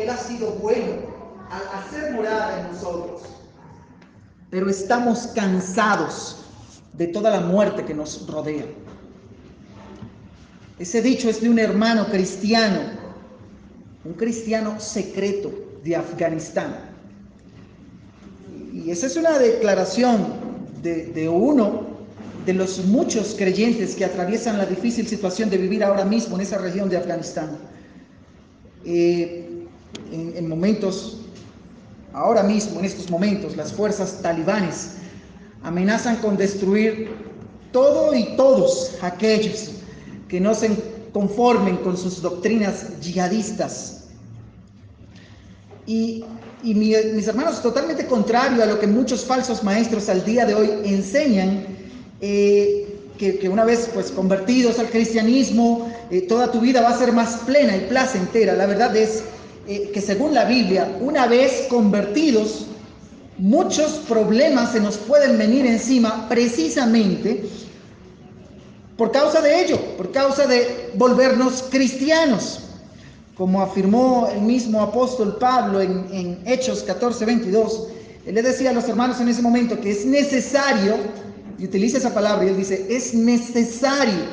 Él ha sido bueno al hacer morada en nosotros. Pero estamos cansados de toda la muerte que nos rodea. Ese dicho es de un hermano cristiano, un cristiano secreto de Afganistán. Y esa es una declaración de uno de los muchos creyentes que atraviesan la difícil situación de vivir ahora mismo en esa región de Afganistán. En momentos, ahora mismo, en estos momentos, las fuerzas talibanes amenazan con destruir todo y todos aquellos que no se conformen con sus doctrinas yihadistas. Y mis hermanos, totalmente contrario a lo que muchos falsos maestros al día de hoy enseñan, que una vez pues convertidos al cristianismo, toda tu vida va a ser más plena y placentera. La verdad es que según la Biblia, una vez convertidos, muchos problemas se nos pueden venir encima precisamente por causa de ello, por causa de volvernos cristianos. Como afirmó el mismo apóstol Pablo en Hechos 14:22, él le decía a los hermanos en ese momento que es necesario, y utiliza esa palabra, y él dice, es necesario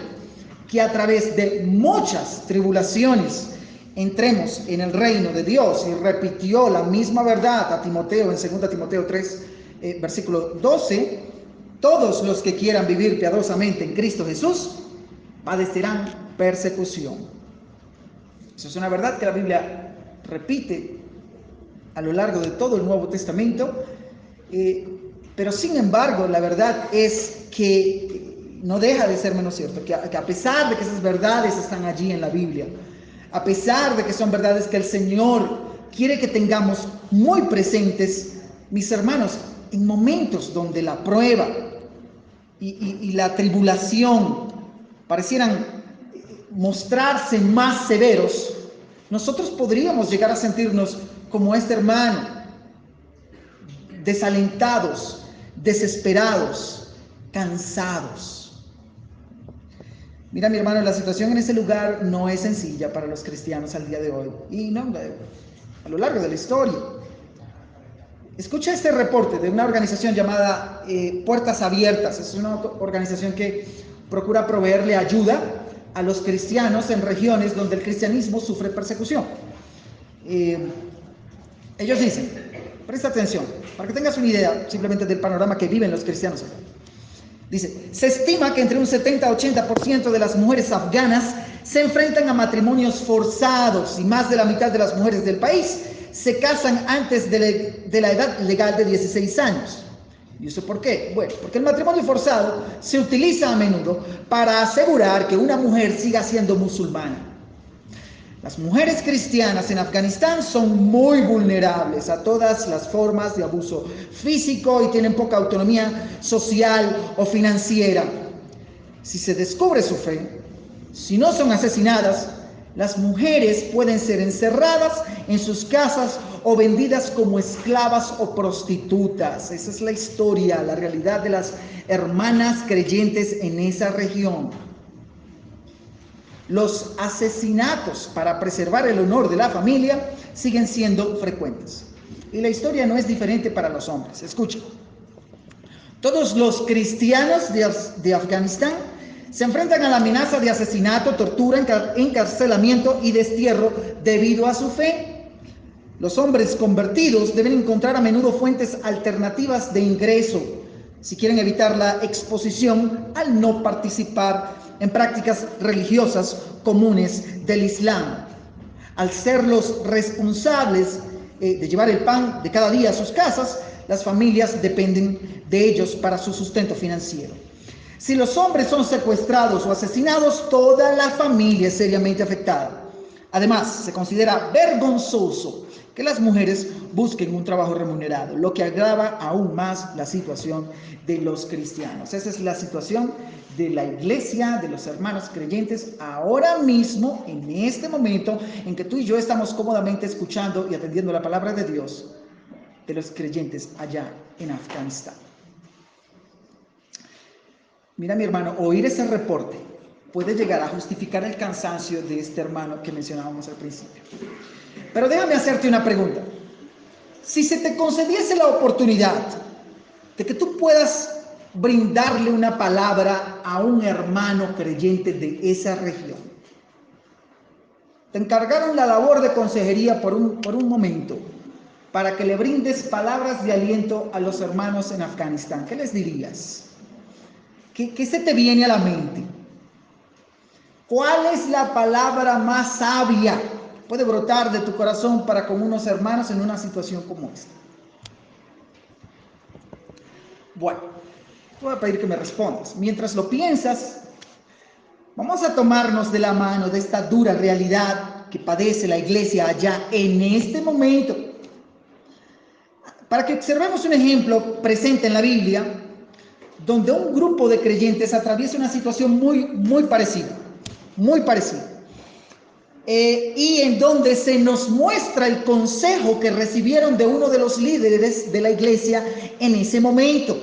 que a través de muchas tribulaciones entremos en el reino de Dios. Y repitió la misma verdad a Timoteo en 2 Timoteo 3, versículo 12, todos los que quieran vivir piadosamente en Cristo Jesús padecerán persecución. Eso es una verdad que la Biblia repite a lo largo de todo el Nuevo Testamento, pero sin embargo la verdad es que no deja de ser menos cierto, que a pesar de que esas verdades están allí en la Biblia, a pesar de que son verdades que el Señor quiere que tengamos muy presentes, mis hermanos, en momentos donde la prueba y la tribulación parecieran mostrarse más severos, nosotros podríamos llegar a sentirnos como este hermano, desalentados, desesperados, cansados. Mira, mi hermano, la situación en ese lugar no es sencilla para los cristianos al día de hoy y no, a lo largo de la historia. Escucha este reporte de una organización llamada Puertas Abiertas. Es una organización que procura proveerle ayuda a los cristianos en regiones donde el cristianismo sufre persecución. Ellos dicen, presta atención, para que tengas una idea simplemente del panorama que viven los cristianos. Dice, se estima que entre un 70-80% de las mujeres afganas se enfrentan a matrimonios forzados y más de la mitad de las mujeres del país se casan antes de la edad legal de 16 años. ¿Y eso por qué? Bueno, porque el matrimonio forzado se utiliza a menudo para asegurar que una mujer siga siendo musulmana. Las mujeres cristianas en Afganistán son muy vulnerables a todas las formas de abuso físico y tienen poca autonomía social o financiera. Si se descubre su fe, si no son asesinadas, las mujeres pueden ser encerradas en sus casas o vendidas como esclavas o prostitutas. Esa es la historia, la realidad de las hermanas creyentes en esa región. Los asesinatos para preservar el honor de la familia siguen siendo frecuentes. Y la historia no es diferente para los hombres. Escuchen. Todos los cristianos de Afganistán se enfrentan a la amenaza de asesinato, tortura, encarcelamiento y destierro debido a su fe. Los hombres convertidos deben encontrar a menudo fuentes alternativas de ingreso si quieren evitar la exposición al no participar en prácticas religiosas comunes del Islam. Al ser los responsables de llevar el pan de cada día a sus casas, las familias dependen de ellos para su sustento financiero. Si los hombres son secuestrados o asesinados, toda la familia es seriamente afectada. Además, se considera vergonzoso que las mujeres busquen un trabajo remunerado, lo que agrava aún más la situación de los cristianos. Esa es la situación de la iglesia, de los hermanos creyentes, ahora mismo, en este momento en que tú y yo estamos cómodamente escuchando y atendiendo la palabra de Dios, de los creyentes allá en Afganistán. Mira, mi hermano, oír ese reporte puede llegar a justificar el cansancio de este hermano que mencionábamos al principio. Pero déjame hacerte una pregunta. Si se te concediese la oportunidad de que tú puedas brindarle una palabra a un hermano creyente de esa región, te encargaron la labor de consejería por un momento para que le brindes palabras de aliento a los hermanos en Afganistán, ¿qué les dirías? ¿Qué se te viene a la mente? ¿Cuál es la palabra más sabia que puede brotar de tu corazón para con unos hermanos en una situación como esta? Bueno, te voy a pedir que me respondas. Mientras lo piensas, vamos a tomarnos de la mano de esta dura realidad que padece la iglesia allá en este momento, para que observemos un ejemplo presente en la Biblia, donde un grupo de creyentes atraviesa una situación muy parecida, y en donde se nos muestra el consejo que recibieron de uno de los líderes de la iglesia en ese momento.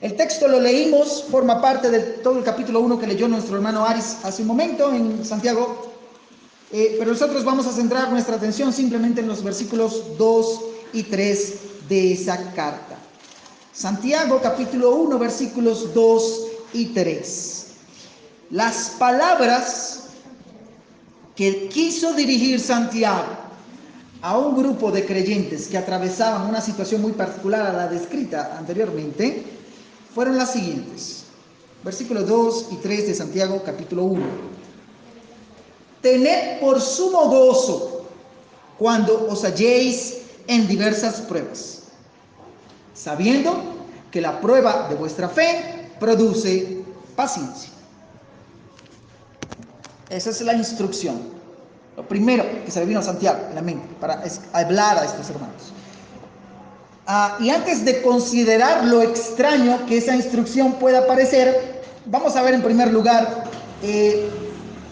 El texto lo leímos, forma parte de todo el capítulo 1 que leyó nuestro hermano Aris hace un momento en Santiago, pero nosotros vamos a centrar nuestra atención simplemente en los versículos 2 y 3 de esa carta. Santiago capítulo 1 versículos 2 y 3. Las palabras que quiso dirigir Santiago a un grupo de creyentes que atravesaban una situación muy particular a la descrita anteriormente fueron las siguientes. Versículos 2 y 3 de Santiago capítulo 1. Tened por sumo gozo cuando os halléis en diversas pruebas, sabiendo que la prueba de vuestra fe produce paciencia. Esa es la instrucción. Lo primero que se le vino a Santiago en la mente para hablar a estos hermanos. Y antes de considerar lo extraño que esa instrucción pueda parecer, vamos a ver en primer lugar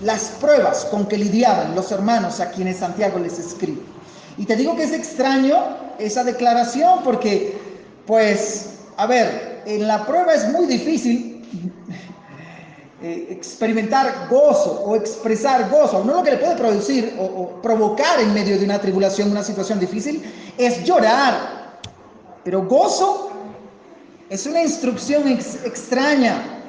las pruebas con que lidiaban los hermanos a quienes Santiago les escribe. Y te digo que es extraño esa declaración porque, pues, a ver, en la prueba es muy difícil experimentar gozo o expresar gozo. No, lo que le puede producir o provocar en medio de una tribulación, una situación difícil, es llorar. Pero gozo es una instrucción extraña.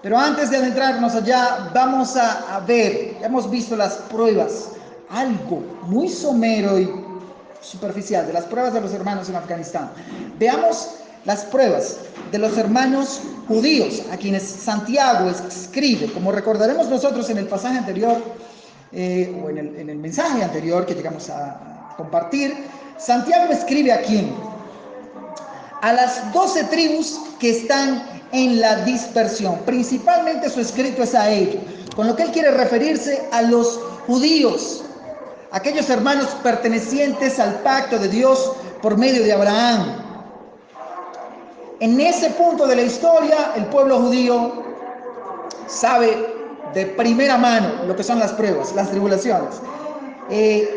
Pero antes de adentrarnos allá, vamos a ver, ya hemos visto las pruebas, algo muy somero y superficial de las pruebas de los hermanos en Afganistán. Veamos las pruebas de los hermanos judíos a quienes Santiago escribe. Como recordaremos nosotros en el pasaje anterior, o en el mensaje anterior que llegamos a compartir, Santiago escribe ¿a quién? A las 12 tribus que están en la dispersión. Principalmente su escrito es a ellos, con lo que él quiere referirse a los judíos, aquellos hermanos pertenecientes al pacto de Dios por medio de Abraham. En ese punto de la historia, el pueblo judío sabe de primera mano lo que son las pruebas, las tribulaciones.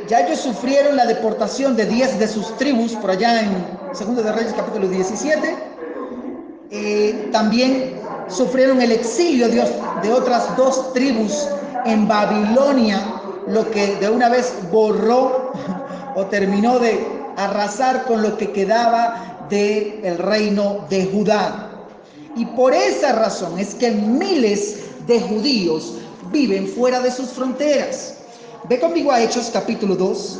Ya ellos sufrieron la deportación de 10 de sus tribus por allá en 2 de Reyes capítulo 17. También sufrieron el exilio de otras 2 tribus en Babilonia, lo que de una vez borró o terminó de arrasar con lo que quedaba del reino de Judá. Y por esa razón es que miles de judíos viven fuera de sus fronteras. Ve conmigo a Hechos capítulo 2.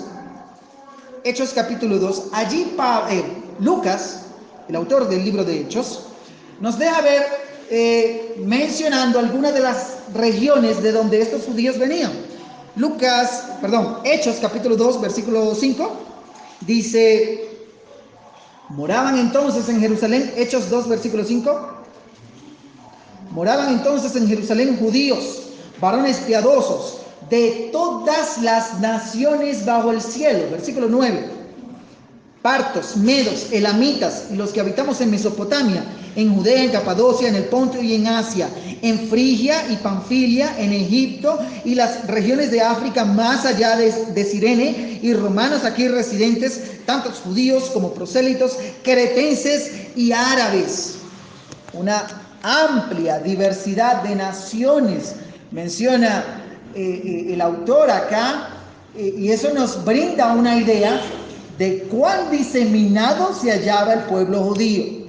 Hechos capítulo 2. Allí Lucas, el autor del libro de Hechos, nos deja ver mencionando algunas de las regiones de donde estos judíos venían. Hechos capítulo 2, versículo 5, dice, moraban entonces en Jerusalén, Hechos 2, versículo 5, moraban entonces en Jerusalén judíos, varones piadosos, de todas las naciones bajo el cielo. Versículo 9. Partos, medos, elamitas y los que habitamos en Mesopotamia, en Judea, en Capadocia, en el Ponto y en Asia, en Frigia y Panfilia, en Egipto y las regiones de África más allá de Cirene, y romanos aquí residentes, tantos judíos como prosélitos, cretenses y árabes. Una amplia diversidad de naciones menciona el autor acá, Y eso nos brinda una idea de cuán diseminado se hallaba el pueblo judío.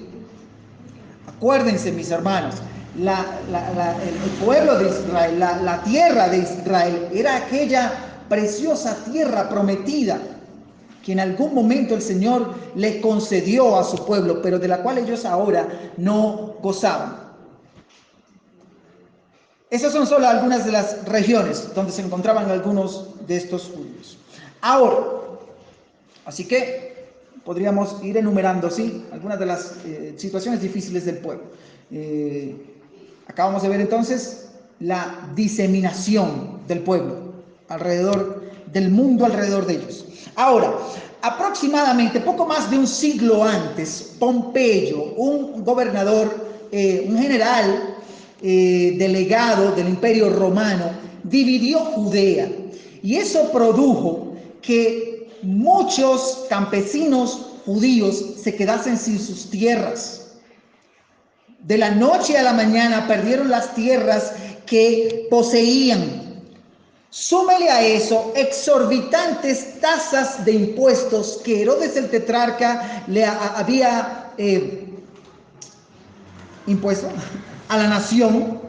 Acuérdense, mis hermanos, el pueblo de Israel, la tierra de Israel, era aquella preciosa tierra prometida que en algún momento el Señor le concedió a su pueblo, pero de la cual ellos ahora no gozaban. Esas son solo algunas de las regiones donde se encontraban algunos de estos judíos. Ahora, así que podríamos ir enumerando, ¿sí?, algunas de las situaciones difíciles del pueblo. Acá vamos a ver entonces la diseminación del pueblo alrededor del mundo, alrededor de ellos. Ahora, aproximadamente poco más de un siglo antes, Pompeyo, un gobernador, un general delegado del Imperio Romano, dividió Judea. Y eso produjo que muchos campesinos judíos se quedasen sin sus tierras. De la noche a la mañana perdieron las tierras que poseían. Súmele a eso exorbitantes tasas de impuestos que Herodes el tetrarca le había impuesto a la nación,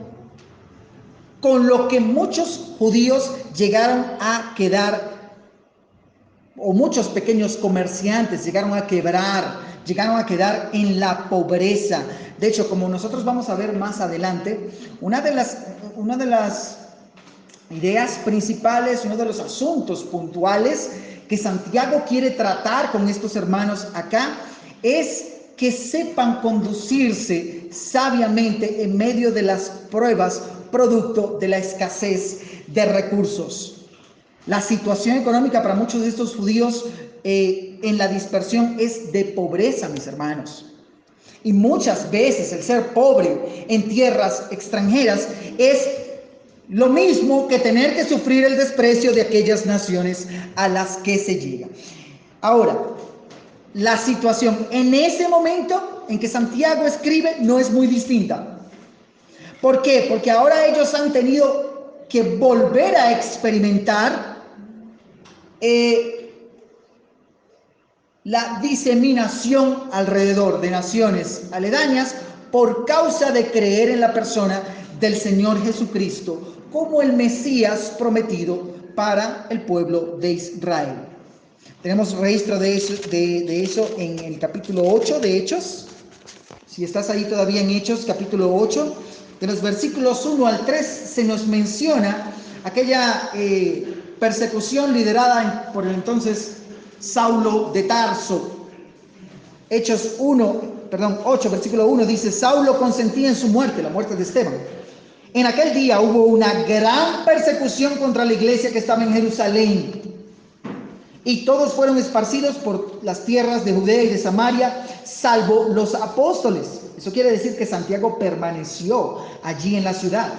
con lo que muchos judíos llegaron a quedar, o muchos pequeños comerciantes llegaron a quebrar, llegaron a quedar en la pobreza. De hecho, como nosotros vamos a ver más adelante, una de las ideas principales, uno de los asuntos puntuales que Santiago quiere tratar con estos hermanos acá es que sepan conducirse sabiamente en medio de las pruebas producto de la escasez de recursos. La situación económica para muchos de estos judíos en la dispersión es de pobreza, mis hermanos. Y muchas veces el ser pobre en tierras extranjeras es lo mismo que tener que sufrir el desprecio de aquellas naciones a las que se llega. Ahora, la situación en ese momento en que Santiago escribe no es muy distinta. ¿Por qué? Porque ahora ellos han tenido que volver a experimentar la diseminación alrededor de naciones aledañas por causa de creer en la persona del Señor Jesucristo como el Mesías prometido para el pueblo de Israel. Tenemos registro de eso en el capítulo 8 de Hechos. Si estás ahí todavía en Hechos, capítulo 8, de los versículos 1 al 3, se nos menciona aquella persecución liderada por el entonces Saulo de Tarso. Hechos 8, versículo 1 dice: Saulo consentía en su muerte, la muerte de Esteban. En aquel día hubo una gran persecución contra la iglesia que estaba en Jerusalén, y todos fueron esparcidos por las tierras de Judea y de Samaria, salvo los apóstoles. Eso quiere decir que Santiago permaneció allí en la ciudad.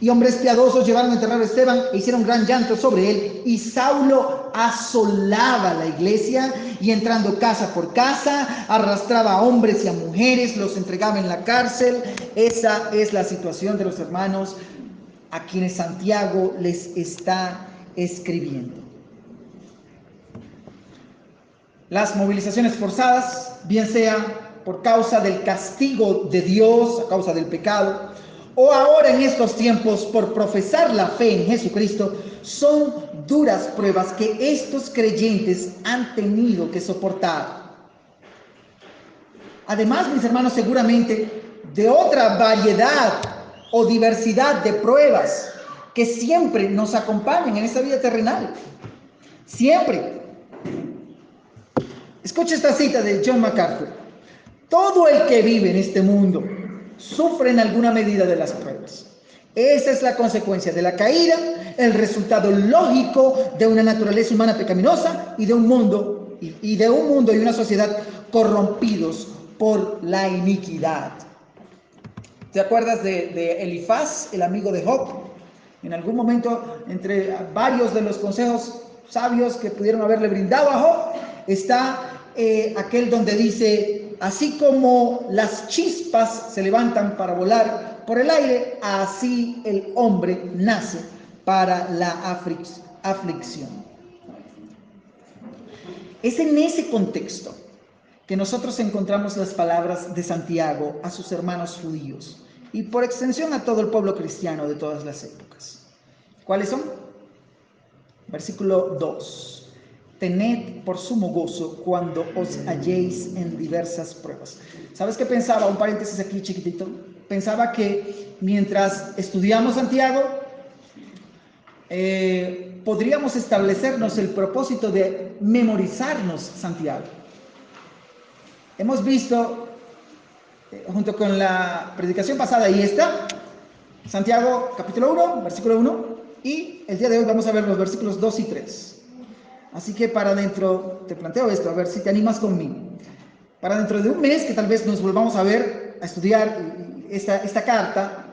Y hombres piadosos llevaron a enterrar a Esteban e hicieron gran llanto sobre él. Y Saulo asolaba la iglesia y, entrando casa por casa, arrastraba a hombres y a mujeres, los entregaba en la cárcel. Esa es la situación de los hermanos a quienes Santiago les está escribiendo. Las movilizaciones forzadas, bien sea por causa del castigo de Dios, a causa del pecado, o ahora en estos tiempos por profesar la fe en Jesucristo, son duras pruebas que estos creyentes han tenido que soportar. Además, mis hermanos, seguramente de otra variedad o diversidad de pruebas que siempre nos acompañan en esta vida terrenal. Siempre. Escucha esta cita de John MacArthur: todo el que vive en este mundo sufre en alguna medida de las pruebas. Esa es la consecuencia de la caída, el resultado lógico de una naturaleza humana pecaminosa y de un mundo y una sociedad corrompidos por la iniquidad. ¿Te acuerdas de Elifaz, el amigo de Job? En algún momento, entre varios de los consejos sabios que pudieron haberle brindado a Job, está aquel donde dice: así como las chispas se levantan para volar por el aire, así el hombre nace para la aflicción. Es en ese contexto que nosotros encontramos las palabras de Santiago a sus hermanos judíos y por extensión a todo el pueblo cristiano de todas las épocas. ¿Cuáles son? Versículo 2. Tened por sumo gozo cuando os halléis en diversas pruebas. ¿Sabes qué pensaba? Un paréntesis aquí chiquitito. Pensaba que mientras estudiamos Santiago, podríamos establecernos el propósito de memorizarnos Santiago. Hemos visto, junto con la predicación pasada y esta, Santiago capítulo 1, versículo 1, y el día de hoy vamos a ver los versículos 2 y 3. Así que para dentro, te planteo esto, a ver si te animas conmigo. Para dentro de un mes, que tal vez nos volvamos a ver, a estudiar esta carta,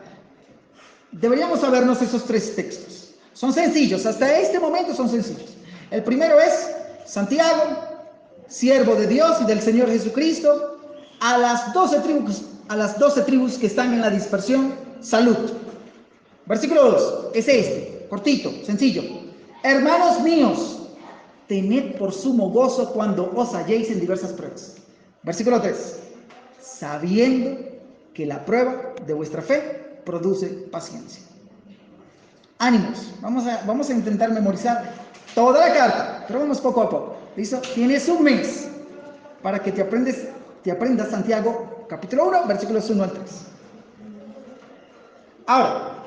deberíamos sabernos esos 3 textos. Son sencillos, hasta este momento son sencillos. El primero es Santiago, siervo de Dios y del Señor Jesucristo, a las 12 tribus que están en la dispersión, salud. Versículo 2, es este, cortito, sencillo. Hermanos míos, tened por sumo gozo cuando os halléis en diversas pruebas. Versículo 3, sabiendo que la prueba de vuestra fe produce paciencia. Ánimos, vamos a intentar memorizar toda la carta, pero vamos poco a poco. ¿Listo? Tienes un mes para que te aprendas Santiago capítulo 1, versículos 1 al 3. Ahora,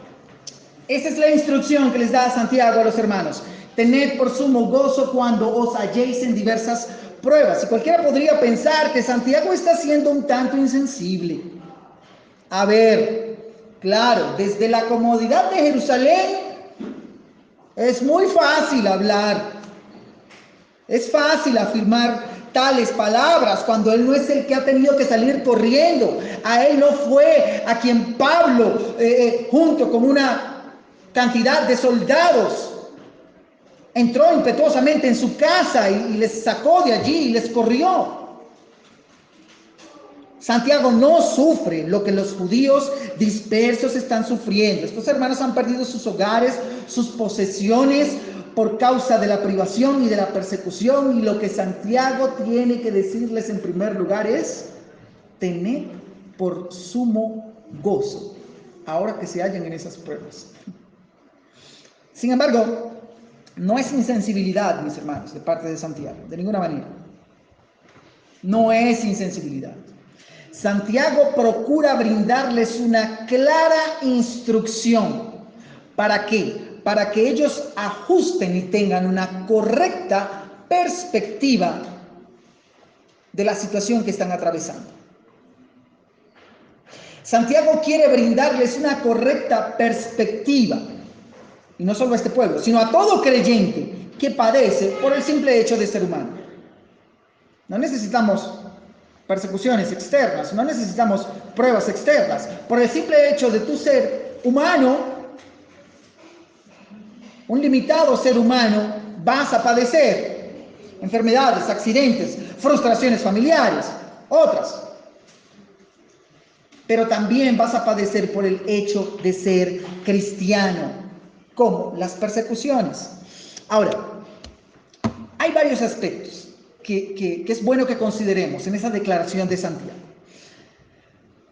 esta es la instrucción que les da Santiago a los hermanos. Tened por sumo gozo cuando os halléis en diversas pruebas. Y cualquiera podría pensar que Santiago está siendo un tanto insensible. A ver, claro, desde la comodidad de Jerusalén es muy fácil hablar. Es fácil afirmar tales palabras cuando él no es el que ha tenido que salir corriendo. A él no fue a quien Pablo, junto con una cantidad de soldados, entró impetuosamente en su casa y les sacó de allí y les corrió. Santiago no sufre lo que los judíos dispersos están sufriendo. Estos hermanos han perdido sus hogares, sus posesiones por causa de la privación y de la persecución. Y lo que Santiago tiene que decirles en primer lugar es: tened por sumo gozo ahora que se hallan en esas pruebas. Sin embargo, no es insensibilidad, mis hermanos, de parte de Santiago, de ninguna manera. No es insensibilidad. Santiago procura brindarles una clara instrucción. ¿Para qué? Para que ellos ajusten y tengan una correcta perspectiva de la situación que están atravesando. Santiago quiere brindarles una correcta perspectiva, y no solo a este pueblo, sino a todo creyente que padece por el simple hecho de ser humano. No necesitamos persecuciones externas, no necesitamos pruebas externas. Por el simple hecho de tu ser humano, un limitado ser humano, vas a padecer enfermedades, accidentes, frustraciones familiares, otras. Pero también vas a padecer por el hecho de ser cristiano, como las persecuciones. Ahora, hay varios aspectos que es bueno que consideremos en esa declaración de Santiago.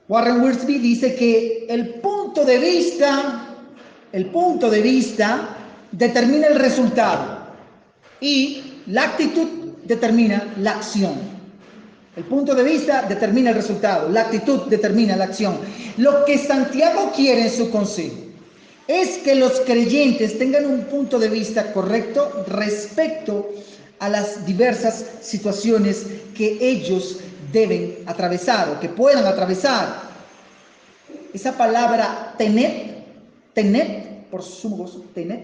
Warren Wiersbe dice que el punto de vista determina el resultado y la actitud determina la acción. El punto de vista determina el resultado, la actitud determina la acción. Lo que Santiago quiere en su consejo es que los creyentes tengan un punto de vista correcto respecto a las diversas situaciones que ellos deben atravesar o que puedan atravesar. Esa palabra tened, por sumo gozo, tened,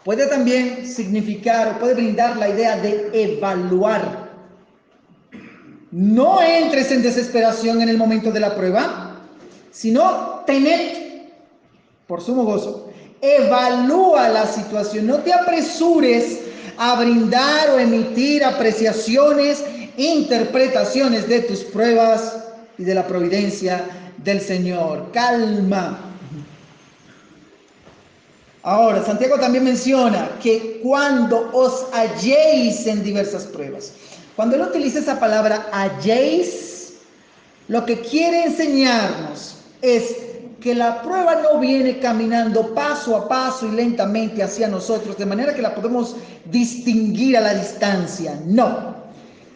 puede también significar o puede brindar la idea de evaluar. No entres en desesperación en el momento de la prueba, sino tened por sumo gozo. Evalúa la situación, no te apresures a brindar o emitir apreciaciones, interpretaciones de tus pruebas y de la providencia del Señor. Calma. Ahora, Santiago también menciona que cuando os halléis en diversas pruebas. Cuando él utiliza esa palabra halléis, lo que quiere enseñarnos es que la prueba no viene caminando paso a paso y lentamente hacia nosotros, de manera que la podemos distinguir a la distancia. No.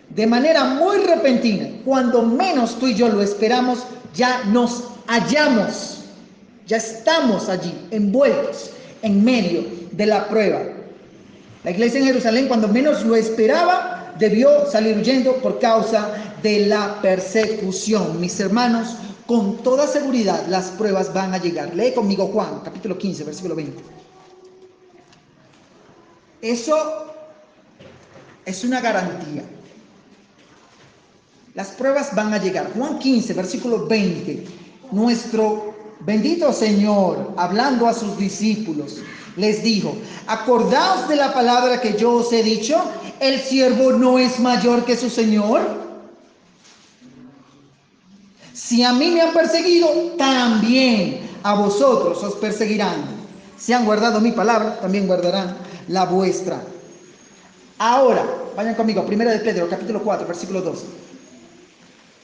De manera muy repentina, cuando menos tú y yo lo esperamos, ya nos hallamos, ya estamos allí, envueltos en medio de la prueba. La iglesia en Jerusalén, cuando menos lo esperaba, debió salir huyendo por causa de la persecución. Mis hermanos, con toda seguridad las pruebas van a llegar. Lee conmigo Juan, capítulo 15, versículo 20. Eso es una garantía. Las pruebas van a llegar. Juan 15, versículo 20. Nuestro bendito Señor, hablando a sus discípulos, les dijo: acordaos de la palabra que yo os he dicho, el siervo no es mayor que su Señor. Si a mí me han perseguido, también a vosotros os perseguirán. Si han guardado mi palabra, también guardarán la vuestra. Ahora, vayan conmigo, primera de Pedro, capítulo 4, versículo 12.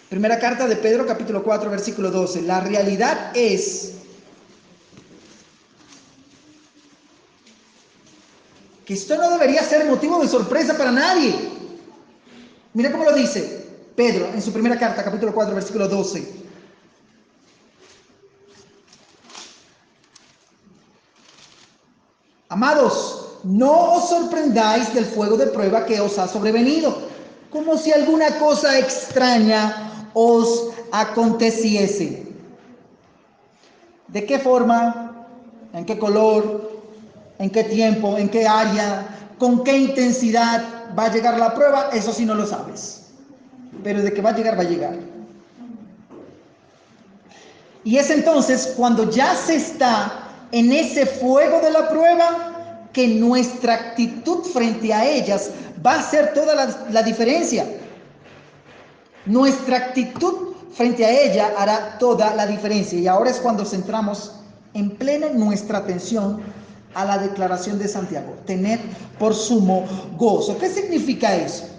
Primera carta de Pedro, capítulo 4, versículo 12. La realidad es que esto no debería ser motivo de sorpresa para nadie. Mira cómo lo dice Pedro en su primera carta, capítulo 4, versículo 12. Amados, no os sorprendáis del fuego de prueba que os ha sobrevenido, como si alguna cosa extraña os aconteciese. ¿De qué forma? ¿En qué color? ¿En qué tiempo? ¿En qué área? ¿Con qué intensidad va a llegar la prueba? Eso sí no lo sabes. Pero de que va a llegar, va a llegar. Y es entonces cuando ya se está en ese fuego de la prueba que nuestra actitud frente a ellas va a hacer toda la diferencia. Nuestra actitud frente a ella hará toda la diferencia. Y ahora es cuando centramos en plena nuestra atención a la declaración de Santiago: tener por sumo gozo. ¿Qué significa eso?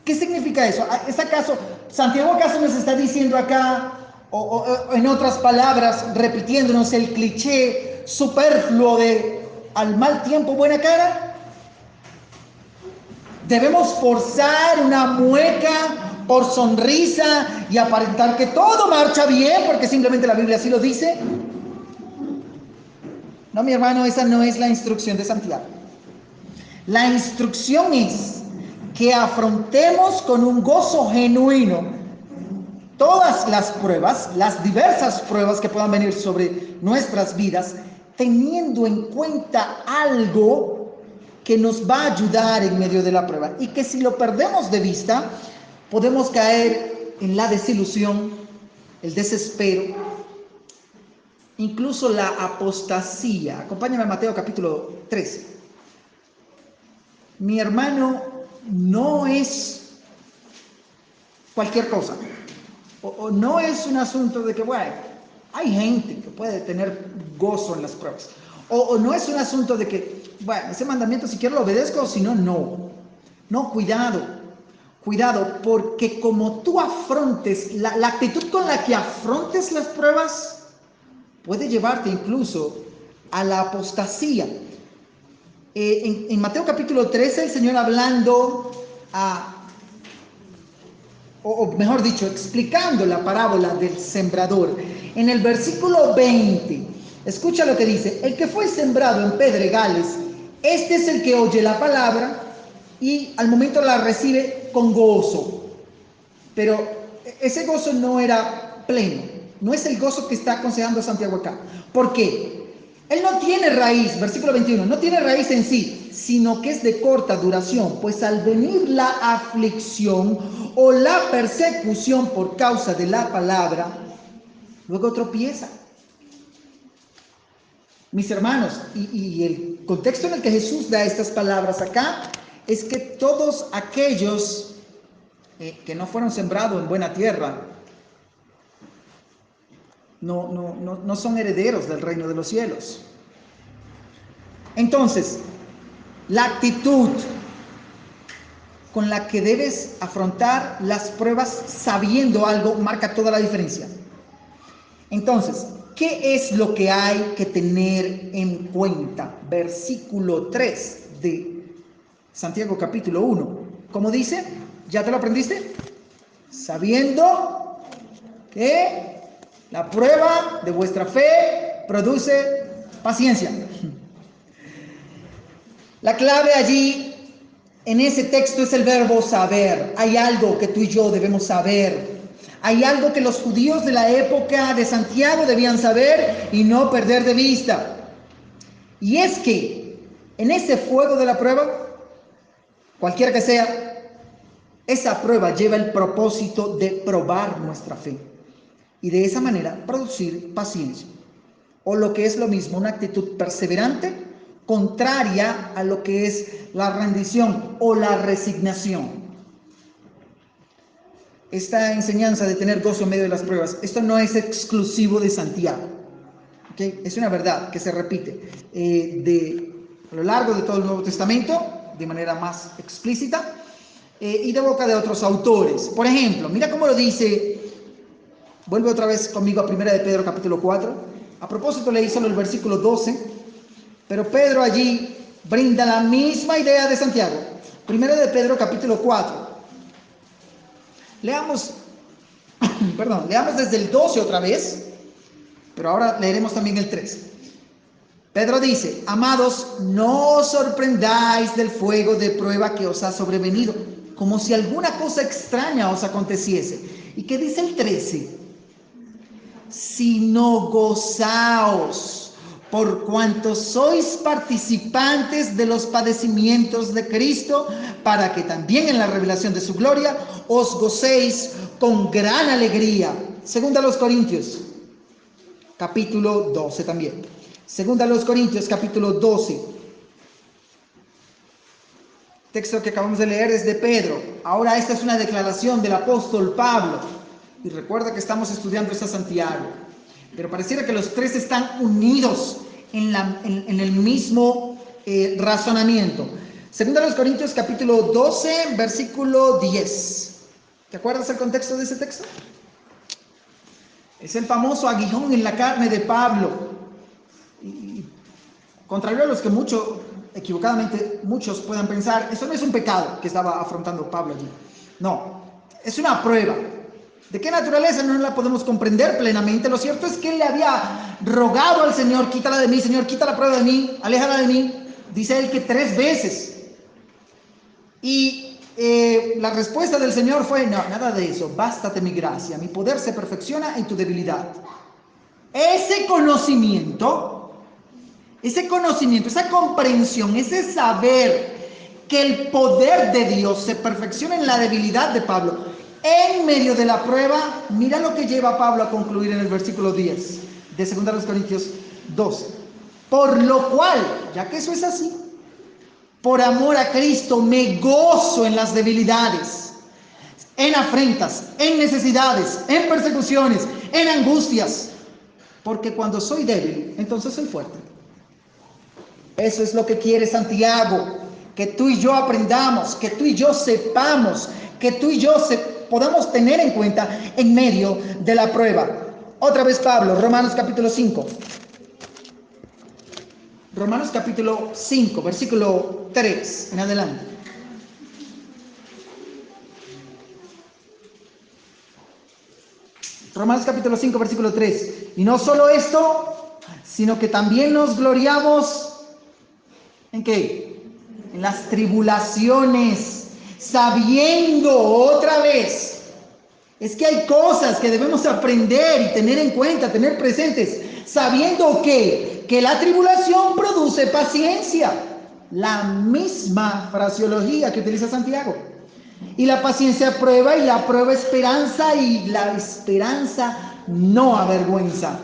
¿Qué significa eso? ¿Es acaso, Santiago acaso nos está diciendo acá, o en otras palabras, repitiéndonos el cliché superfluo de al mal tiempo buena cara? Debemos forzar una mueca por sonrisa y aparentar que todo marcha bien porque simplemente la Biblia así lo dice. No, mi hermano, esa no es la instrucción de Santiago. La instrucción es que afrontemos con un gozo genuino todas las pruebas, las diversas pruebas que puedan venir sobre nuestras vidas, teniendo en cuenta algo que nos va a ayudar en medio de la prueba, y que si lo perdemos de vista, podemos caer en la desilusión, el desespero, incluso la apostasía. Acompáñame a Mateo capítulo 13. Mi hermano, no es cualquier cosa. O no es un asunto de que, bueno, hay gente que puede tener gozo en las pruebas. O no es un asunto de que, bueno, ese mandamiento si quiero lo obedezco, si no, no. No, cuidado, cuidado, porque como tú afrontes, la actitud con la que afrontes las pruebas puede llevarte incluso a la apostasía. En Mateo capítulo 13, el Señor hablando o mejor dicho, explicando la parábola del sembrador. En el versículo 20, escucha lo que dice: el que fue sembrado en pedregales, este es el que oye la palabra y al momento la recibe con gozo. Pero ese gozo no era pleno, no es el gozo que está aconsejando Santiago acá. ¿Por qué? Él no tiene raíz, versículo 21, no tiene raíz en sí, sino que es de corta duración, pues al venir la aflicción o la persecución por causa de la palabra, luego tropieza. Mis hermanos, y el contexto en el que Jesús da estas palabras acá es que todos aquellos que no fueron sembrados en buena tierra no son herederos del reino de los cielos. Entonces, la actitud con la que debes afrontar las pruebas sabiendo algo marca toda la diferencia. Entonces, ¿qué es lo que hay que tener en cuenta? Versículo 3 de Santiago capítulo 1. ¿Cómo dice? ¿Ya te lo aprendiste? Sabiendo que la prueba de vuestra fe produce paciencia. La clave allí en ese texto es el verbo saber. Hay algo que tú y yo debemos saber. Hay algo que los judíos de la época de Santiago debían saber y no perder de vista. Y es que en ese fuego de la prueba, cualquiera que sea, esa prueba lleva el propósito de probar nuestra fe y de esa manera producir paciencia. O lo que es lo mismo, una actitud perseverante, contraria a lo que es la rendición o la resignación. Esta enseñanza de tener gozo en medio de las pruebas, esto no es exclusivo de Santiago. ¿Okay? Es una verdad que se repite a lo largo de todo el Nuevo Testamento, de manera más explícita, y de boca de otros autores. Por ejemplo, mira cómo lo dice, vuelve otra vez conmigo a 1 de Pedro capítulo 4. A propósito leí solo el versículo 12, pero Pedro allí brinda la misma idea de Santiago. 1 de Pedro capítulo 4. Leamos desde el 12 otra vez, pero ahora leeremos también el 13. Pedro dice: amados, no os sorprendáis del fuego de prueba que os ha sobrevenido, como si alguna cosa extraña os aconteciese. ¿Y qué dice el 13? Sino gozaos, por cuanto sois participantes de los padecimientos de Cristo, para que también en la revelación de su gloria os gocéis con gran alegría. Segunda a los Corintios, capítulo 12 también. Segunda a los Corintios, capítulo 12. Texto que acabamos de leer es de Pedro. Ahora esta es una declaración del apóstol Pablo. Y recuerda que estamos estudiando esta Santiago. Pero pareciera que los tres están unidos en el mismo razonamiento. Segunda a los Corintios, capítulo 12, versículo 10. ¿Te acuerdas el contexto de ese texto? Es el famoso aguijón en la carne de Pablo. Y contrario a los que equivocadamente muchos puedan pensar, eso no es un pecado que estaba afrontando Pablo allí. No, es una prueba. ¿De qué naturaleza? No la podemos comprender plenamente. Lo cierto es que él le había rogado al Señor: quítala de mí, Señor, quita la prueba de mí, aléjala de mí. Dice él que 3 veces. Y la respuesta del Señor fue: no, nada de eso, bástate mi gracia, mi poder se perfecciona en tu debilidad. Ese conocimiento, esa comprensión, ese saber que el poder de Dios se perfecciona en la debilidad de Pablo, en medio de la prueba, mira lo que lleva a Pablo a concluir en el versículo 10 de 2 Corintios 12. Por lo cual, ya que eso es así, por amor a Cristo me gozo en las debilidades, en afrentas, en necesidades, en persecuciones, en angustias, porque cuando soy débil, entonces soy fuerte. Eso es lo que quiere Santiago, que tú y yo aprendamos, que tú y yo sepamos, que tú y yo podamos tener en cuenta en medio de la prueba. Otra vez Pablo, Romanos capítulo 5. Romanos capítulo 5, versículo 3 en adelante. Romanos capítulo 5, versículo 3. Y no solo esto, sino que también nos gloriamos, ¿en qué? En las tribulaciones, sabiendo otra vez. Es que hay cosas que debemos aprender y tener en cuenta, tener presentes, sabiendo que la tribulación produce paciencia. La misma fraseología que utiliza Santiago. Y la paciencia prueba, y la prueba esperanza, y la esperanza no avergüenza.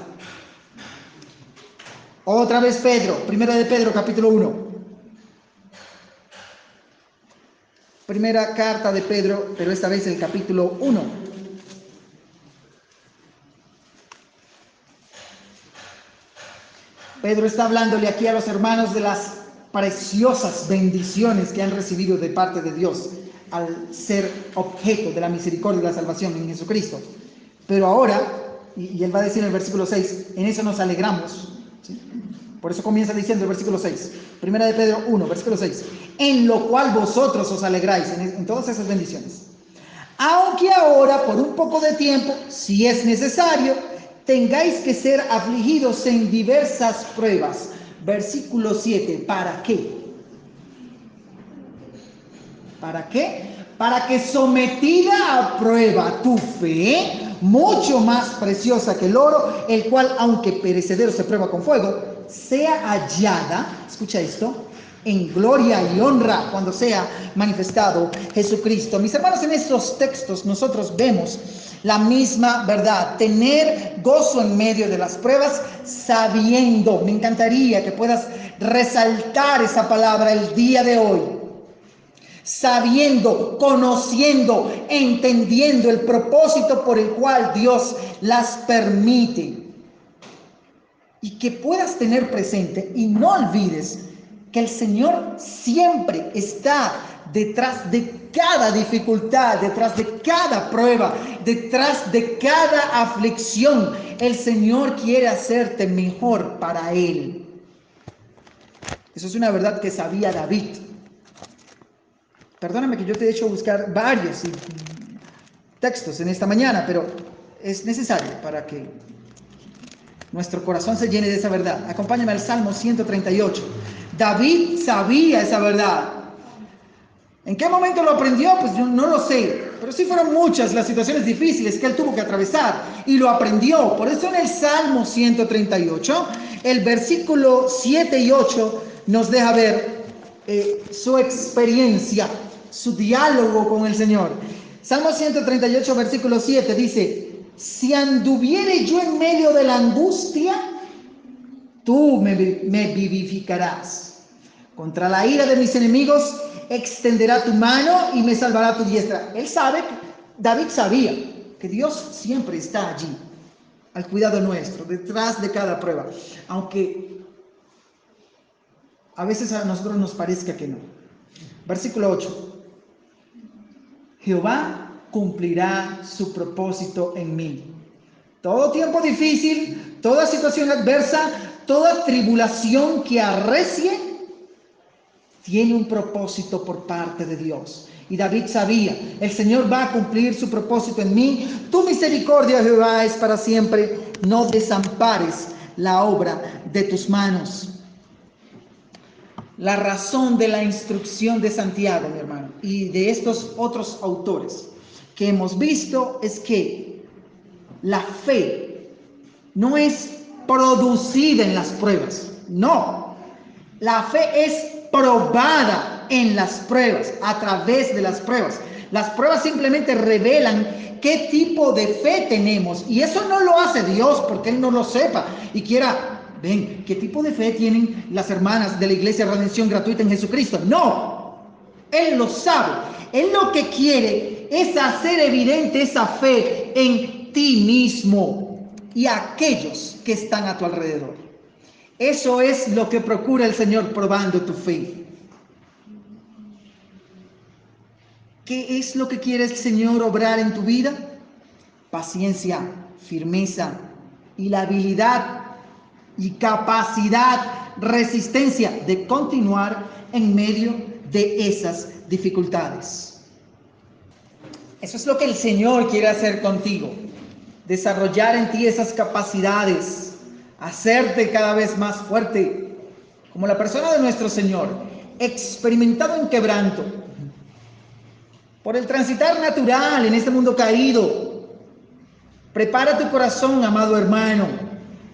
Otra vez Pedro, 1 de Pedro capítulo 1. Primera carta de Pedro, pero esta vez el capítulo 1. Pedro está hablándole aquí a los hermanos de las preciosas bendiciones que han recibido de parte de Dios al ser objeto de la misericordia y la salvación en Jesucristo. Pero ahora, y él va a decir en el versículo 6, en eso nos alegramos, ¿sí? Por eso comienza diciendo el versículo 6, primera de Pedro 1, versículo 6, en lo cual vosotros os alegráis en todas esas bendiciones. Aunque ahora, por un poco de tiempo, si es necesario, tengáis que ser afligidos en diversas pruebas. Versículo 7, ¿para qué? ¿Para qué? Para que sometida a prueba tu fe, mucho más preciosa que el oro, el cual, aunque perecedero se prueba con fuego, sea hallada, escucha esto, en gloria y honra cuando sea manifestado Jesucristo. Mis hermanos, en estos textos nosotros vemos la misma verdad, tener gozo en medio de las pruebas, sabiendo, me encantaría que puedas resaltar esa palabra el día de hoy, sabiendo, conociendo, entendiendo el propósito por el cual Dios las permite. Y que puedas tener presente y no olvides que el Señor siempre está detrás de cada dificultad, detrás de cada prueba, detrás de cada aflicción. El Señor quiere hacerte mejor para Él. Eso es una verdad que sabía David. Perdóname que yo te he hecho buscar varios textos en esta mañana, pero es necesario para que nuestro corazón se llene de esa verdad. Acompáñame al Salmo 138. David sabía esa verdad. ¿En qué momento lo aprendió? Pues yo no lo sé, pero sí fueron muchas las situaciones difíciles que él tuvo que atravesar y lo aprendió. Por eso en el Salmo 138, el versículo 7 y 8 nos deja ver su experiencia, su diálogo con el Señor. Salmo 138, versículo 7 dice, si anduviere yo en medio de la angustia, tú me vivificarás. Contra la ira de mis enemigos extenderá tu mano y me salvará tu diestra. Él sabe, David sabía que Dios siempre está allí, al cuidado nuestro, detrás de cada prueba, aunque a veces a nosotros nos parezca que no. Versículo 8. Jehová cumplirá su propósito en mí. Todo tiempo difícil, toda situación adversa, toda tribulación que arrecie, tiene un propósito por parte de Dios. Y David sabía, el Señor va a cumplir su propósito en mí. Tu misericordia, Jehová, es para siempre. No desampares la obra de tus manos. La razón de la instrucción de Santiago, mi hermano, y de estos otros autores que hemos visto es que la fe no es producida en las pruebas, no. La fe es probada en las pruebas, a través de las pruebas. Las pruebas simplemente revelan qué tipo de fe tenemos y eso no lo hace Dios porque Él no lo sepa y quiera... Ven, ¿qué tipo de fe tienen las hermanas de la Iglesia Redención Gratuita en Jesucristo? No, Él lo sabe. Él lo que quiere es hacer evidente esa fe en ti mismo y aquellos que están a tu alrededor. Eso es lo que procura el Señor probando tu fe. ¿Qué es lo que quiere el Señor obrar en tu vida? Paciencia, firmeza y la habilidad y capacidad, resistencia de continuar en medio de esas dificultades. Eso es lo que el Señor quiere hacer contigo, desarrollar en ti esas capacidades, hacerte cada vez más fuerte, como la persona de nuestro Señor, experimentado en quebranto, por el transitar natural en este mundo caído. Prepara tu corazón, amado hermano,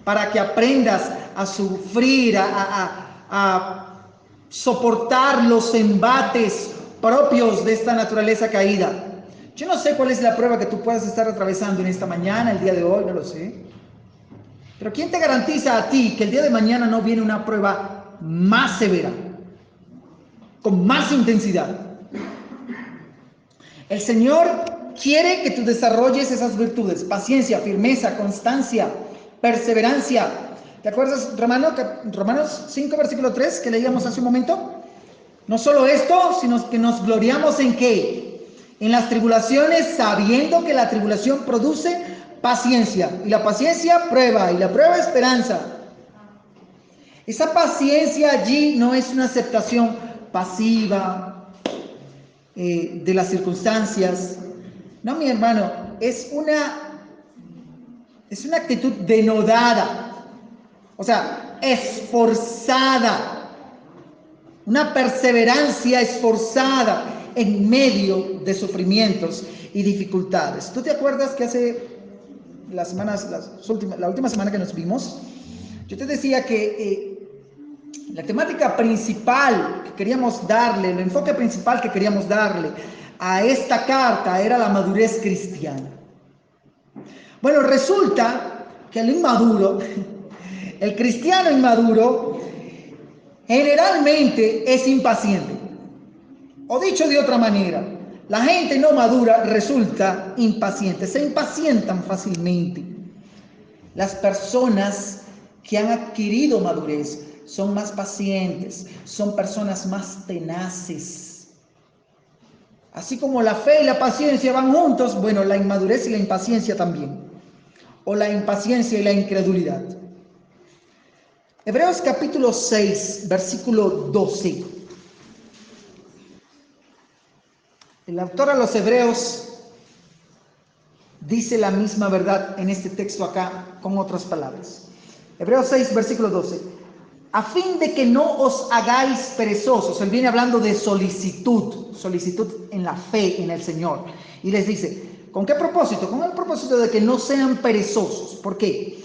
para que aprendas a sufrir, a soportar los embates propios de esta naturaleza caída. Yo no sé cuál es la prueba que tú puedas estar atravesando en esta mañana, el día de hoy, no lo sé. Pero ¿quién te garantiza a ti que el día de mañana no viene una prueba más severa, con más intensidad? El Señor quiere que tú desarrolles esas virtudes: paciencia, firmeza, constancia, perseverancia, ¿Te acuerdas Romanos 5, versículo 3, que leíamos hace un momento? No solo esto, sino que nos gloriamos en ¿qué? En las tribulaciones, sabiendo que la tribulación produce paciencia, y la paciencia prueba, y la prueba esperanza. Esa paciencia allí no es una aceptación pasiva de las circunstancias. No, mi hermano, es una actitud denodada, o sea, esforzada, una perseverancia esforzada en medio de sufrimientos y dificultades. ¿Tú te acuerdas que hace la última semana que nos vimos, yo te decía que la temática principal que queríamos darle, el enfoque principal que queríamos darle a esta carta era la madurez cristiana? Bueno, resulta que el inmaduro, el cristiano inmaduro, generalmente es impaciente. O dicho de otra manera, la gente no madura resulta impaciente, se impacientan fácilmente. Las personas que han adquirido madurez son más pacientes, son personas más tenaces. Así como la fe y la paciencia van juntos, bueno, la inmadurez y la impaciencia también. O la impaciencia y la incredulidad. Hebreos capítulo 6, versículo 12. El autor a los Hebreos dice la misma verdad en este texto acá con otras palabras. Hebreos 6, versículo 12. A fin de que no os hagáis perezosos. Él viene hablando de solicitud en la fe en el Señor. Y les dice, ¿con qué propósito? Con el propósito de que no sean perezosos. ¿Por qué?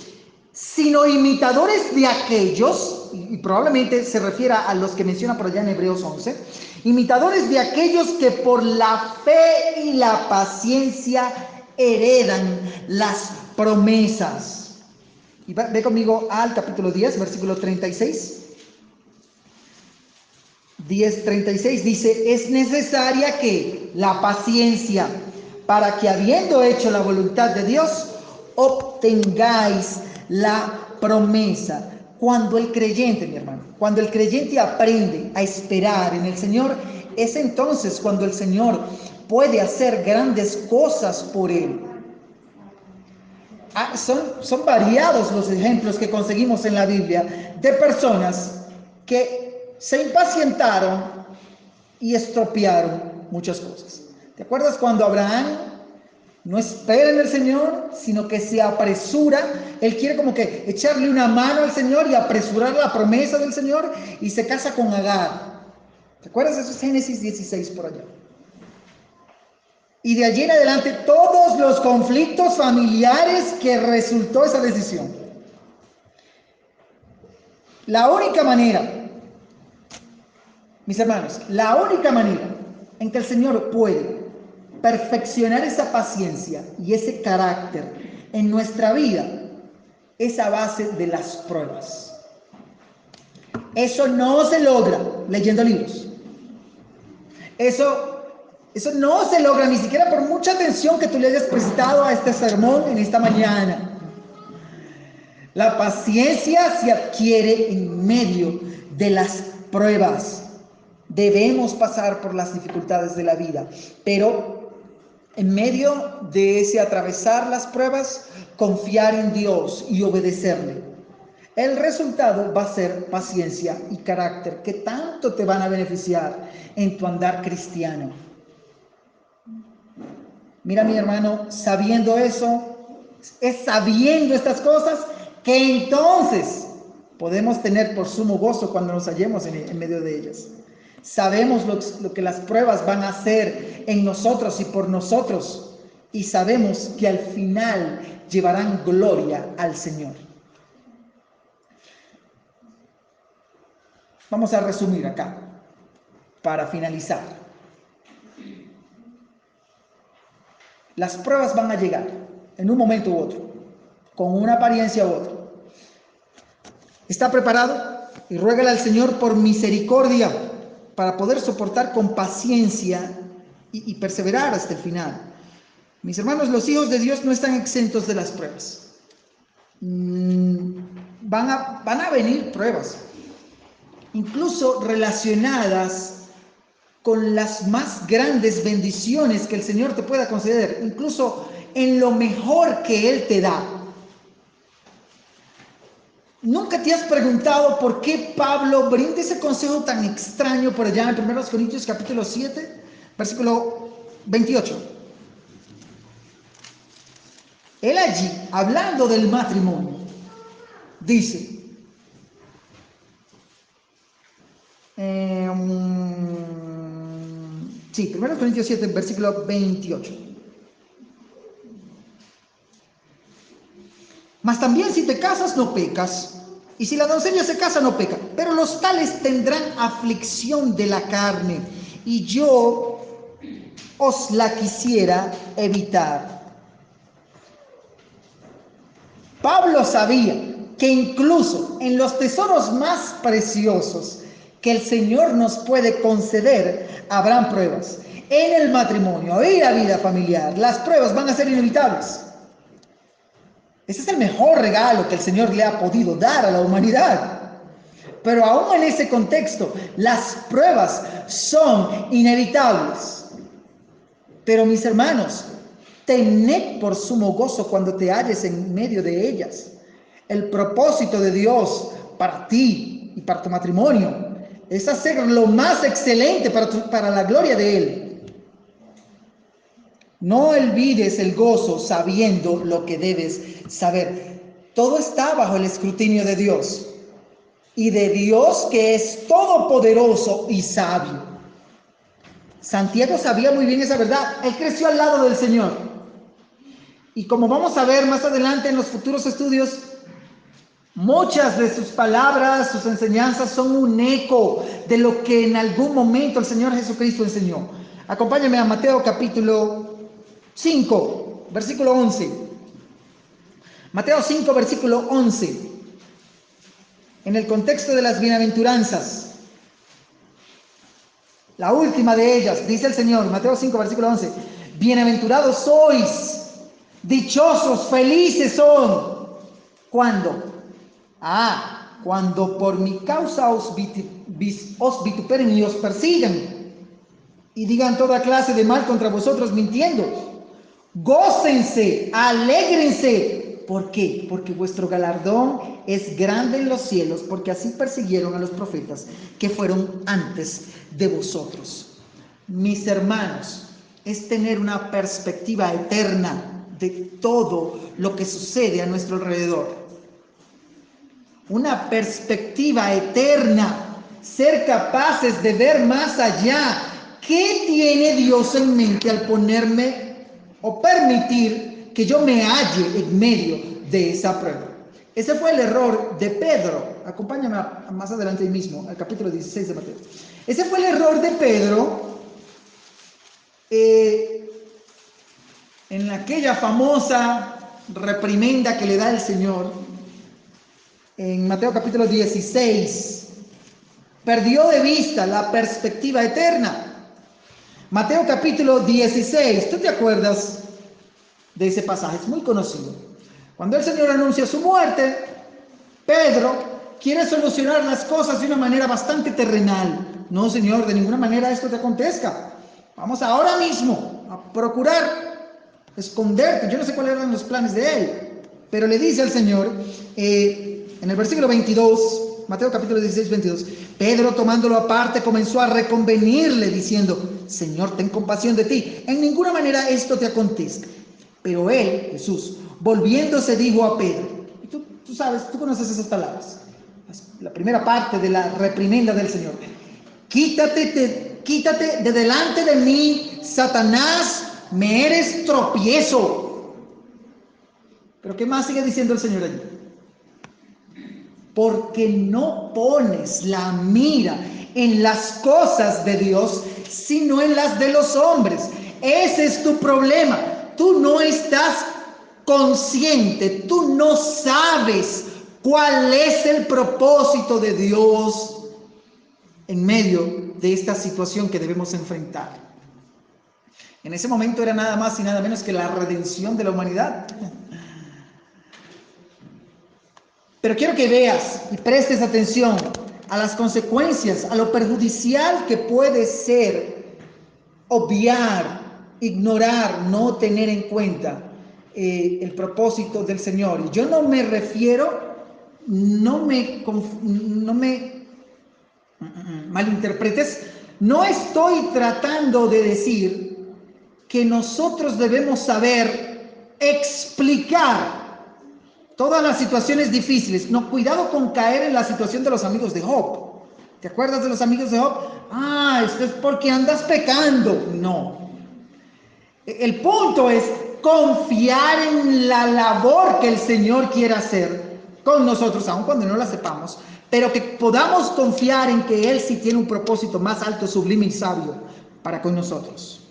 Sino imitadores de aquellos, y probablemente se refiera a los que menciona por allá en Hebreos 11, imitadores de aquellos que por la fe y la paciencia heredan las promesas. Y ve conmigo al capítulo 10, versículo 36. 10:36 dice, es necesaria que la paciencia, para que habiendo hecho la voluntad de Dios, obtengáis la promesa. Cuando el creyente, mi hermano, cuando el creyente aprende a esperar en el Señor, es entonces cuando el Señor puede hacer grandes cosas por él. Son variados los ejemplos que conseguimos en la Biblia de personas que se impacientaron y estropearon muchas cosas. ¿Te acuerdas cuando Abraham no espera en el Señor, sino que se apresura? Él quiere como que echarle una mano al Señor y apresurar la promesa del Señor, y se casa con Agar. ¿Te acuerdas? Eso es Génesis 16 por allá. Y de allí en adelante todos los conflictos familiares que resultó esa decisión. La única manera, mis hermanos, la única manera en que el Señor puede perfeccionar esa paciencia y ese carácter en nuestra vida es a base de las pruebas. Eso no se logra leyendo libros. Eso no se logra ni siquiera por mucha atención que tú le hayas prestado a este sermón en esta mañana. La paciencia se adquiere en medio de las pruebas. Debemos pasar por las dificultades de la vida, pero en medio de ese atravesar las pruebas, confiar en Dios y obedecerle. El resultado va a ser paciencia y carácter que tanto te van a beneficiar en tu andar cristiano. Mira, mi hermano, sabiendo eso, es sabiendo estas cosas que entonces podemos tener por sumo gozo cuando nos hallemos en medio de ellas. Sabemos lo que las pruebas van a hacer en nosotros y por nosotros, y sabemos que al final llevarán gloria al Señor. Vamos a resumir acá para finalizar. Las pruebas van a llegar en un momento u otro, con una apariencia u otra. ¿Está preparado? Y ruégale al Señor por misericordia para poder soportar con paciencia y perseverar hasta el final. Mis hermanos, los hijos de Dios no están exentos de las pruebas. van a venir pruebas, incluso relacionadas con las más grandes bendiciones que el Señor te pueda conceder, incluso en lo mejor que Él te da. ¿Nunca te has preguntado por qué Pablo brinda ese consejo tan extraño por allá en 1 Corintios capítulo 7, versículo 28? Él allí, hablando del matrimonio, dice, sí, 1 Corintios 7, versículo 28. Mas también si te casas no pecas, y si la doncella se casa no peca, pero los tales tendrán aflicción de la carne, y yo os la quisiera evitar. Pablo sabía que incluso en los tesoros más preciosos que el Señor nos puede conceder, habrán pruebas. En el matrimonio y la vida familiar, las pruebas van a ser inevitables. Ese es el mejor regalo que el Señor le ha podido dar a la humanidad. Pero aún en ese contexto, las pruebas son inevitables. Pero mis hermanos, tened por sumo gozo cuando te halles en medio de ellas. El propósito de Dios para ti y para tu matrimonio es hacer lo más excelente para la gloria de Él. No olvides el gozo sabiendo lo que debes saber. Todo está bajo el escrutinio de Dios y de Dios que es todopoderoso y sabio. Santiago sabía muy bien esa verdad. Él creció al lado del Señor. Y como vamos a ver más adelante en los futuros estudios, muchas de sus palabras, sus enseñanzas son un eco de lo que en algún momento el Señor Jesucristo enseñó. Acompáñame a Mateo capítulo 5, versículo 11. Mateo 5, versículo 11. En el contexto de las bienaventuranzas. La última de ellas, dice el Señor, Mateo 5, versículo 11. Bienaventurados sois, dichosos, felices son. ¿Cuándo? Cuando por mi causa os vituperen y os persigan y digan toda clase de mal contra vosotros mintiendo. Gócense, alégrense. ¿Por qué? Porque vuestro galardón es grande en los cielos, porque así persiguieron a los profetas que fueron antes de vosotros. Mis hermanos, es tener una perspectiva eterna de todo lo que sucede a nuestro alrededor. Una perspectiva eterna, ser capaces de ver más allá. ¿Qué tiene Dios en mente al ponerme o permitir que yo me halle en medio de esa prueba? Ese fue el error de Pedro. Acompáñame más adelante ahí mismo, al capítulo 16 de Mateo. Ese fue el error de Pedro en aquella famosa reprimenda que le da el Señor en Mateo capítulo 16. Perdió de vista la perspectiva eterna. Mateo capítulo 16, ¿tú te acuerdas de ese pasaje? Es muy conocido. Cuando el Señor anuncia su muerte, Pedro quiere solucionar las cosas de una manera bastante terrenal. No, Señor, de ninguna manera esto te acontezca. Vamos ahora mismo a procurar esconderte. Yo no sé cuáles eran los planes de él, pero le dice al Señor, en el versículo 22, Mateo capítulo 16, 22, Pedro tomándolo aparte comenzó a reconvenirle diciendo, Señor, ten compasión de ti, en ninguna manera esto te acontezca. Pero él, Jesús, volviéndose dijo a Pedro, y tú sabes, tú conoces esas palabras, la primera parte de la reprimenda del Señor, quítate de delante de mí, Satanás, me eres tropiezo. Pero ¿qué más sigue diciendo el Señor allí? Porque no pones la mira en las cosas de Dios, sino en las de los hombres. Ese es tu problema. Tú no estás consciente, tú no sabes cuál es el propósito de Dios en medio de esta situación que debemos enfrentar. En ese momento era nada más y nada menos que la redención de la humanidad. Pero quiero que veas y prestes atención a las consecuencias, a lo perjudicial que puede ser obviar, ignorar, no tener en cuenta el propósito del Señor. Y yo no me refiero, no me malinterpretes, no estoy tratando de decir que nosotros debemos saber explicar todas las situaciones difíciles. No, cuidado con caer en la situación de los amigos de Job. ¿Te acuerdas de los amigos de Job? Esto es porque andas pecando. No. El punto es confiar en la labor que el Señor quiere hacer con nosotros, aun cuando no la sepamos, pero que podamos confiar en que Él sí tiene un propósito más alto, sublime y sabio para con nosotros.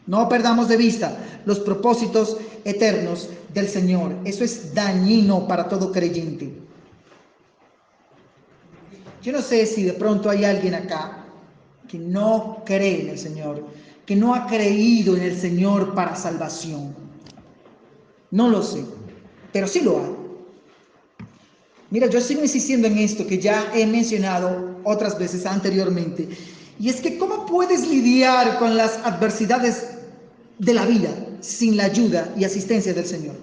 No perdamos de vista los propósitos eternos del Señor. Eso es dañino para todo creyente. Yo no sé si de pronto hay alguien acá que no cree en el Señor, que no ha creído en el Señor para salvación. No lo sé, pero sí lo hay. Mira, yo sigo insistiendo en esto que ya he mencionado otras veces anteriormente. Y es que ¿cómo puedes lidiar con las adversidades de la vida sin la ayuda y asistencia del Señor?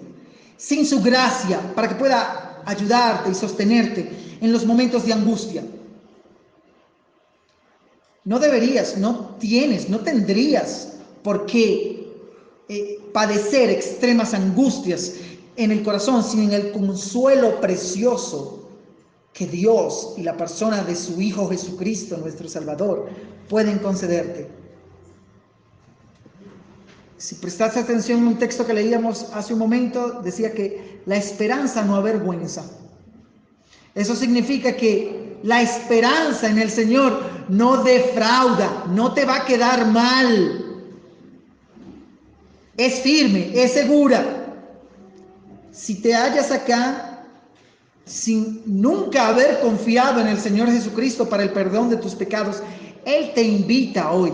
Sin su gracia para que pueda ayudarte y sostenerte en los momentos de angustia. No deberías, no tienes, no tendrías por qué padecer extremas angustias en el corazón sin el consuelo precioso que Dios y la persona de su Hijo Jesucristo, nuestro Salvador, pueden concederte. Si prestaste atención en un texto que leíamos hace un momento, decía que la esperanza no avergüenza. Eso significa que la esperanza en el Señor no defrauda, no te va a quedar mal. Es firme, es segura. Si te hallas acá sin nunca haber confiado en el Señor Jesucristo para el perdón de tus pecados, Él te invita hoy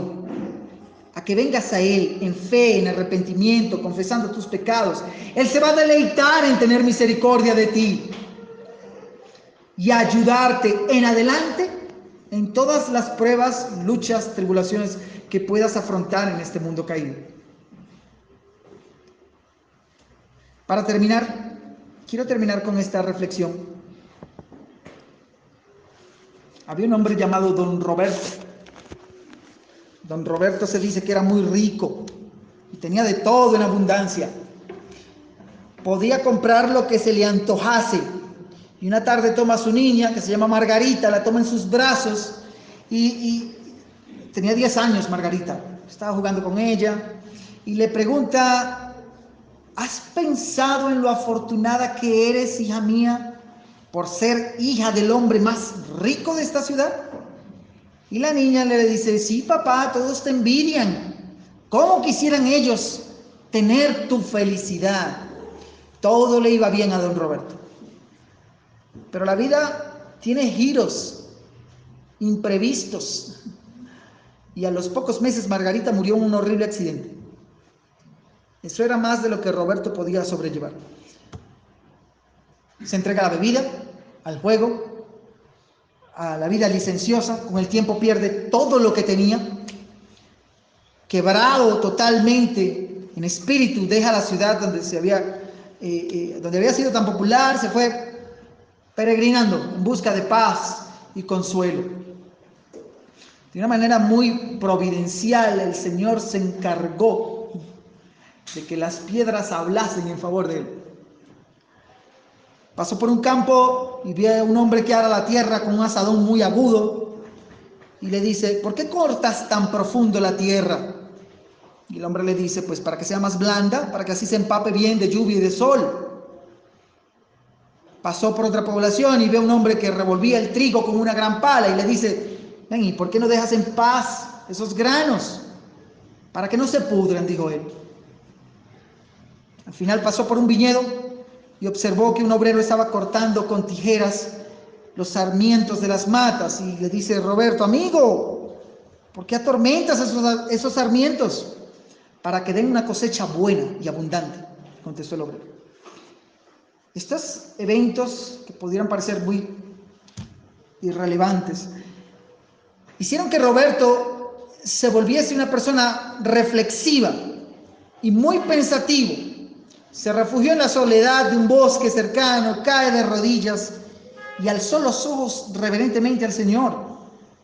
a que vengas a Él en fe, en arrepentimiento, confesando tus pecados. Él se va a deleitar en tener misericordia de ti y a ayudarte en adelante en todas las pruebas, luchas, tribulaciones que puedas afrontar en este mundo caído. Para terminar, quiero terminar con esta reflexión. Había un hombre llamado Don Roberto. Don Roberto se dice que era muy rico y tenía de todo en abundancia. Podía comprar lo que se le antojase. Y una tarde toma a su niña, que se llama Margarita, la toma en sus brazos y tenía 10 años Margarita. Estaba jugando con ella y le pregunta: ¿has pensado en lo afortunada que eres, hija mía, por ser hija del hombre más rico de esta ciudad? Y la niña le dice: sí, papá, todos te envidian. ¿Cómo quisieran ellos tener tu felicidad? Todo le iba bien a don Roberto. Pero la vida tiene giros imprevistos. Y a los pocos meses Margarita murió en un horrible accidente. Eso era más de lo que Roberto podía sobrellevar. Se entrega a la bebida, al juego, a la vida licenciosa. Con el tiempo pierde todo lo que tenía. Quebrado totalmente en espíritu, deja la ciudad donde había sido tan popular, se fue peregrinando en busca de paz y consuelo. De una manera muy providencial, el Señor se encargó de que las piedras hablasen en favor de él. Pasó por un campo y vio a un hombre que ara la tierra con un azadón muy agudo y le dice: ¿por qué cortas tan profundo la tierra? Y el hombre le dice: pues para que sea más blanda, para que así se empape bien de lluvia y de sol. Pasó por otra población y ve a un hombre que revolvía el trigo con una gran pala y le dice: ven, ¿y por qué no dejas en paz esos granos? Para que no se pudran, dijo él. Al final pasó por un viñedo y observó que un obrero estaba cortando con tijeras los sarmientos de las matas y le dice: Roberto, amigo, ¿por qué atormentas esos sarmientos? Para que den una cosecha buena y abundante, contestó el obrero. Estos eventos que pudieran parecer muy irrelevantes hicieron que Roberto se volviese una persona reflexiva y muy pensativo. Se refugió en la soledad de un bosque cercano, cae de rodillas y alzó los ojos reverentemente al Señor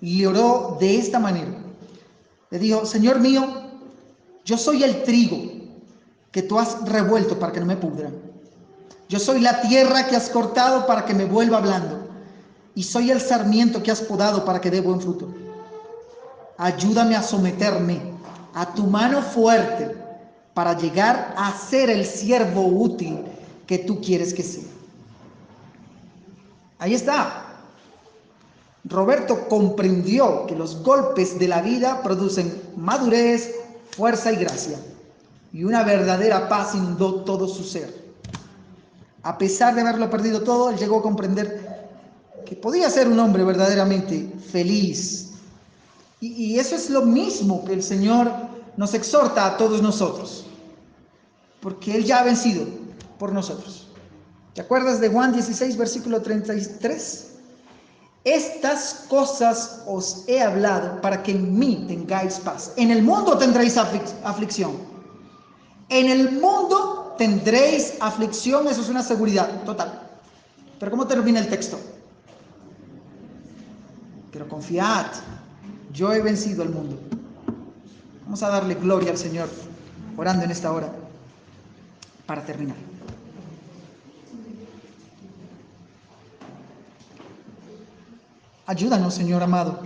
y le oró de esta manera. Le dijo: Señor mío, yo soy el trigo que tú has revuelto para que no me pudra. Yo soy la tierra que has cortado para que me vuelva blando. Y soy el sarmiento que has podado para que dé buen fruto. Ayúdame a someterme a tu mano fuerte para llegar a ser el siervo útil que tú quieres que sea. Ahí está. Roberto comprendió que los golpes de la vida producen madurez, fuerza y gracia. Y una verdadera paz inundó todo su ser. A pesar de haberlo perdido todo, él llegó a comprender que podía ser un hombre verdaderamente feliz. Y eso es lo mismo que el Señor nos exhorta a todos nosotros, porque Él ya ha vencido por nosotros. ¿Te acuerdas de Juan 16, versículo 33? Estas cosas os he hablado para que en mí tengáis paz. En el mundo tendréis aflicción. En el mundo tendréis aflicción, eso es una seguridad total. Pero ¿cómo termina el texto? Pero confiad, yo he vencido al mundo. Vamos a darle gloria al Señor, orando en esta hora, para terminar. Ayúdanos, Señor amado.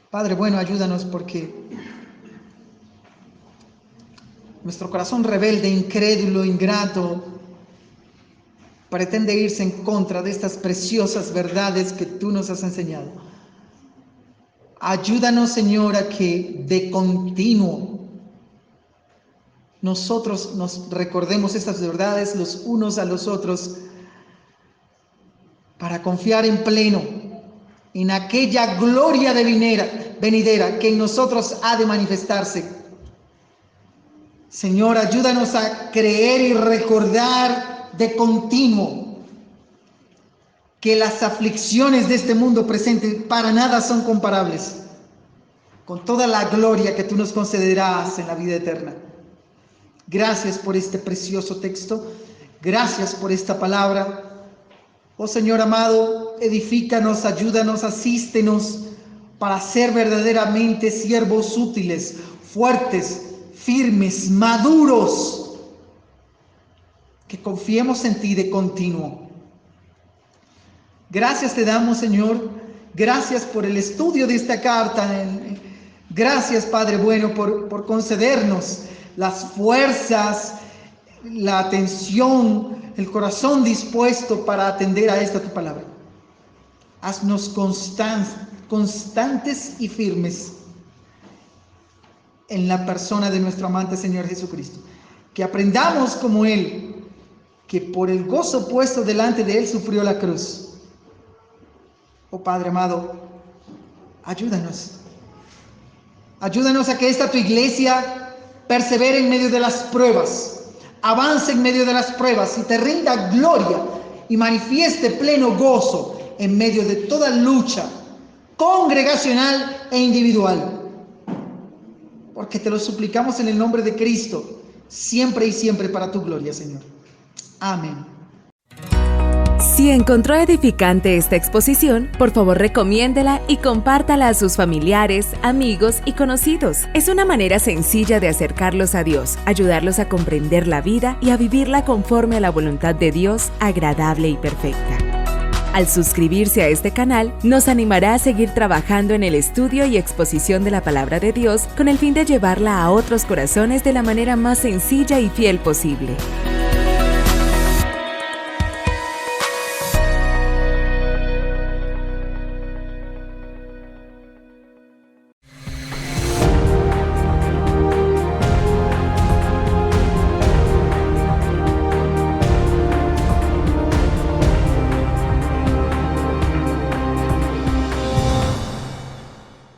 Padre bueno, ayúdanos porque nuestro corazón rebelde, incrédulo, ingrato, pretende irse en contra de estas preciosas verdades que tú nos has enseñado. Ayúdanos, Señor, a que de continuo nosotros nos recordemos estas verdades los unos a los otros para confiar en pleno en aquella gloria venidera que en nosotros ha de manifestarse. Señor, ayúdanos a creer y recordar de continuo que las aflicciones de este mundo presente para nada son comparables con toda la gloria que tú nos concederás en la vida eterna. Gracias por este precioso texto. Gracias por esta palabra. Oh Señor amado, edifícanos, ayúdanos, asístenos para ser verdaderamente siervos útiles, fuertes, firmes, maduros, que confiemos en ti de continuo. Gracias te damos, Señor. Gracias por el estudio de esta carta. Gracias, Padre bueno, por concedernos las fuerzas, la atención, el corazón dispuesto para atender a esta tu palabra. Haznos constantes y firmes en la persona de nuestro amante Señor Jesucristo. Que aprendamos como Él, que por el gozo puesto delante de Él sufrió la cruz. Oh Padre amado, ayúdanos. Ayúdanos a que esta tu iglesia persevere en medio de las pruebas, avance en medio de las pruebas y te rinda gloria y manifieste pleno gozo en medio de toda lucha congregacional e individual. Porque te lo suplicamos en el nombre de Cristo, siempre y siempre para tu gloria, Señor. Amén. Si encontró edificante esta exposición, por favor recomiéndela y compártala a sus familiares, amigos y conocidos. Es una manera sencilla de acercarlos a Dios, ayudarlos a comprender la vida y a vivirla conforme a la voluntad de Dios, agradable y perfecta. Al suscribirse a este canal, nos animará a seguir trabajando en el estudio y exposición de la Palabra de Dios con el fin de llevarla a otros corazones de la manera más sencilla y fiel posible.